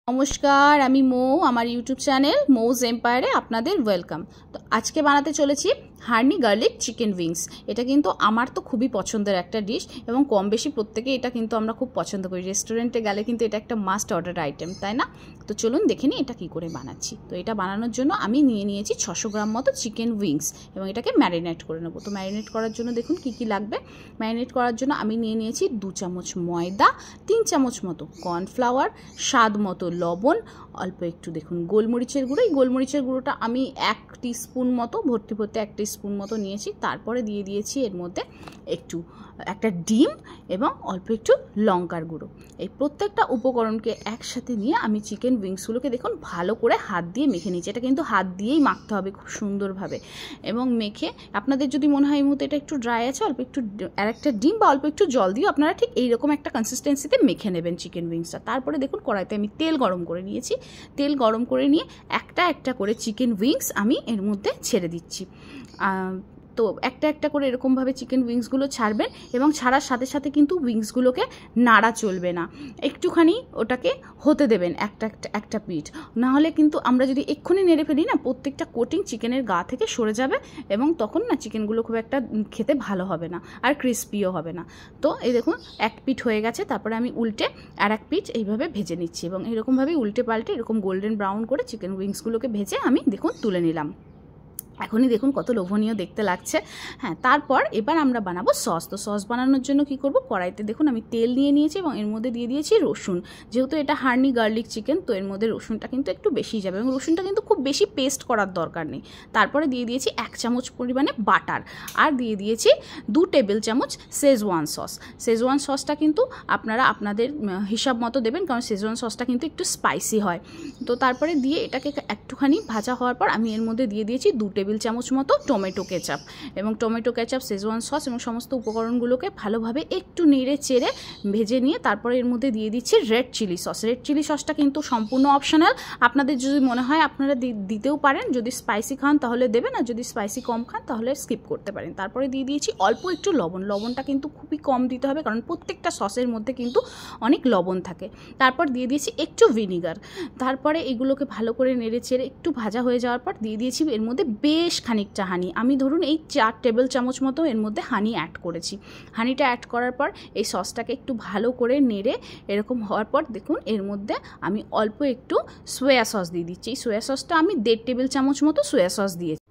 नमस्कार आमी मौ आमार यूट्यूब चैनल मौज एम्पायारे आपनादेर वेलकाम। तो आज के बनाते चलेछि हार्नी गार्लिक चिकेन विंग्स। এটা কিন্তু আমার তো খুবই পছন্দের একটা ডিশ এবং কম বেশি প্রত্যেকে এটা কিন্তু আমরা খুব পছন্দ করি। রেস্টুরেন্টে গেলে কিন্তু এটা একটা মাস্ট অর্ডার আইটেম, তাই না? তো চলুন দেখে নিই এটা কি করে বানাচ্ছি। তো এটা বানানোর জন্য আমি নিয়ে নিয়েছি 600 গ্রাম মতো চিকেন উইংস এবং এটাকে ম্যারিনেট করে নেব। তো ম্যারিনেট করার জন্য দেখুন কি কি লাগবে। ম্যারিনেট করার জন্য আমি নিয়ে নিয়েছি 2 চামচ ময়দা, 3 চামচ মতো কর্নফ্লাওয়ার, স্বাদ মতো লবণ, অল্প একটু দেখুন গোলমরিচের গুঁড়ো। এই গোলমরিচের গুঁড়োটা আমি 1 টিস্পুন মতো ভর্তি 1 টিস্পুন মতো নিয়েছি। তারপরে দিয়ে দিয়েছি এর মধ্যে একটা ডিম এবং অল্প একটু লঙ্কার গুঁড়ো। এই প্রত্যেকটা উপকরণকে একসাথে নিয়ে আমি চিকেন উইংসগুলোকে দেখুন ভালো করে হাত দিয়ে মেখে নিয়েছি। এটা কিন্তু হাত দিয়েই মাখতে হবে খুব সুন্দরভাবে। এবং মেখে আপনাদের যদি মনে হয় এই মুহূর্তে এটা একটু ড্রাই আছে, অল্প একটু আরেকটা ডিম বা অল্প একটু জল দিয়ে আপনারা ঠিক এইরকম একটা কনসিস্টেন্সিতে মেখে নেবেন চিকেন উইংসটা। তারপরে দেখুন কড়াইতে আমি তেল গরম করে নিয়েছি। তেল গরম করে নিয়ে একটা একটা করে চিকেন উইংস আমি এর মধ্যে ছেড়ে দিচ্ছি। তো একটা একটা করে এরকমভাবে চিকেন উইংসগুলো ছাড়বেন এবং ছাড়ার সাথে সাথে কিন্তু উইংসগুলোকে নাড়া চলবে না, একটুখানি ওটাকে হতে দেবেন একটা পিঠ। নাহলে কিন্তু আমরা যদি এক্ষুনি নেড়ে ফেলি না, প্রত্যেকটা কোটিং চিকেনের গা থেকে সরে যাবে এবং তখন না চিকেনগুলো খুব একটা খেতে ভালো হবে না আর ক্রিস্পিও হবে না। তো এই দেখুন এক পিঠ হয়ে গেছে, তারপরে আমি উল্টে আর এক পিঠ এইভাবে ভেজে নিচ্ছি এবং এরকমভাবেই উল্টে পাল্টে এরকম গোল্ডেন ব্রাউন করে চিকেন উইংসগুলোকে ভেজে আমি দেখুন তুলে নিলাম। এখনই দেখুন কত লোভনীয় দেখতে লাগছে। হ্যাঁ, তারপর এবার আমরা বানাবো সস। তো সস বানানোর জন্য কি করব, কড়াইতে দেখুন আমি তেল নিয়ে নিয়েছি এবং এর মধ্যে দিয়ে দিয়েছি রসুন। যেহেতু এটা হার্নি গার্লিক চিকেন, তো এর মধ্যে রসুনটা কিন্তু একটু বেশি যাবে এবং রসুনটা কিন্তু খুব বেশি পেস্ট করার দরকার নেই। তারপরে দিয়ে দিয়েছি 1 চামচ পরিমাণে বাটার আর দিয়ে দিয়েছি 2 টেবিল চামচ শেজওয়ান সস। শেজওয়ান সসটা কিন্তু আপনারা আপনাদের হিসাব মতো দেবেন, কারণ শেজওয়ান সসটা কিন্তু একটু স্পাইসি হয়। তো তারপরে দিয়ে এটাকে একটুখানি ভাজা হওয়ার পর আমি এর মধ্যে দিয়ে দিয়েছি 2 টেবিল চামচ মতো টমেটো কেচাপ এবং টমেটো কেচাপ, শেজওয়ান সস এবং সমস্ত উপকরণগুলোকে ভালোভাবে একটু নেড়ে চেড়ে ভেজে নিয়ে তারপরে এর মধ্যে দিয়ে দিচ্ছি red chilli sauce. Red chilli সসটা কিন্তু সম্পূর্ণ অপশনাল, আপনাদের যদি মনে হয় আপনারা দিতেও পারেন। যদি স্পাইসি খান তাহলে দেবেন, আর যদি স্পাইসি কম খান তাহলে স্কিপ করতে পারেন। তারপরে দিয়ে দিয়েছি অল্প একটু লবণ। লবণটা কিন্তু খুবই কম দিতে হবে, কারণ প্রত্যেকটা সসের মধ্যে কিন্তু অনেক লবণ থাকে। তারপর দিয়ে দিয়েছি একটু ভিনিগার। তারপরে এগুলোকে ভালো করে নেড়ে চেড়ে একটু ভাজা হয়ে যাওয়ার পর দিয়ে দিয়েছি এর মধ্যে বেশ খানিকটা হানি। আমি ধরুন এই 4 টেবিল চামচ মতো এর মধ্যে হানি অ্যাড করেছি। হানিটা অ্যাড করার পর এই সসটাকে একটু ভালো করে নেড়ে এরকম হওয়ার পর দেখুন এর মধ্যে আমি অল্প একটু সোয়া সস দিয়ে দিচ্ছি। এই সোয়া সসটা আমি 1.5 টেবিল চামচ মতো সোয়া সস দিয়েছি।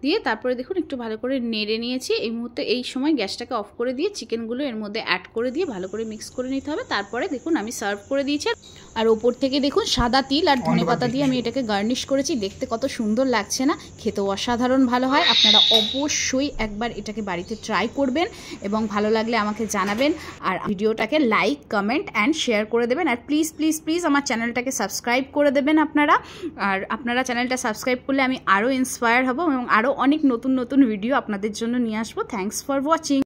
দিয়ে তারপরে দেখুন একটু ভালো করে নেড়ে নিয়েছি। এই মুহূর্তে এই সময় গ্যাসটাকে অফ করে দিয়ে চিকেনগুলো এর মধ্যে অ্যাড করে দিয়ে ভালো করে মিক্স করে নিতে হবে। তারপরে দেখুন আমি সার্ভ করে দিয়েছি আর ওপর থেকে দেখুন সাদা তিল আর ধনেপাতা দিয়ে আমি এটাকে গার্নিশ করেছি। দেখতে কত সুন্দর লাগছে না? খেতেও অসাধারণ ভালো হয়। আপনারা অবশ্যই একবার এটাকে বাড়িতে ট্রাই করবেন এবং ভালো লাগলে আমাকে জানাবেন। আর ভিডিওটাকে লাইক, কমেন্ট অ্যান্ড শেয়ার করে দেবেন। আর প্লিজ প্লিজ প্লিজ আমার চ্যানেলটাকে সাবস্ক্রাইব করে দেবেন আপনারা। আর আপনারা চ্যানেলটা সাবস্ক্রাইব করলে আমি আরও ইন্সপায়ার হব এবং আরও অনেক নতুন নতুন ভিডিও আপনাদের জন্য নিয়ে আসবো। Thanks for watching.